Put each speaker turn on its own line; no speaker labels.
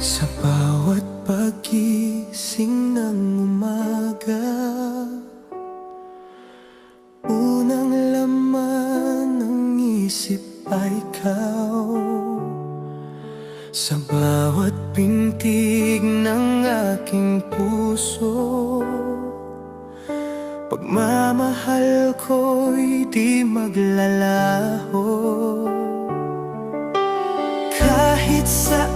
Sa bawat pagising ng umaga, unang laman ng isip ay ikaw. Sa bawat pintig ng aking puso, pagmamahal ko'y di maglalaho. Kahit sa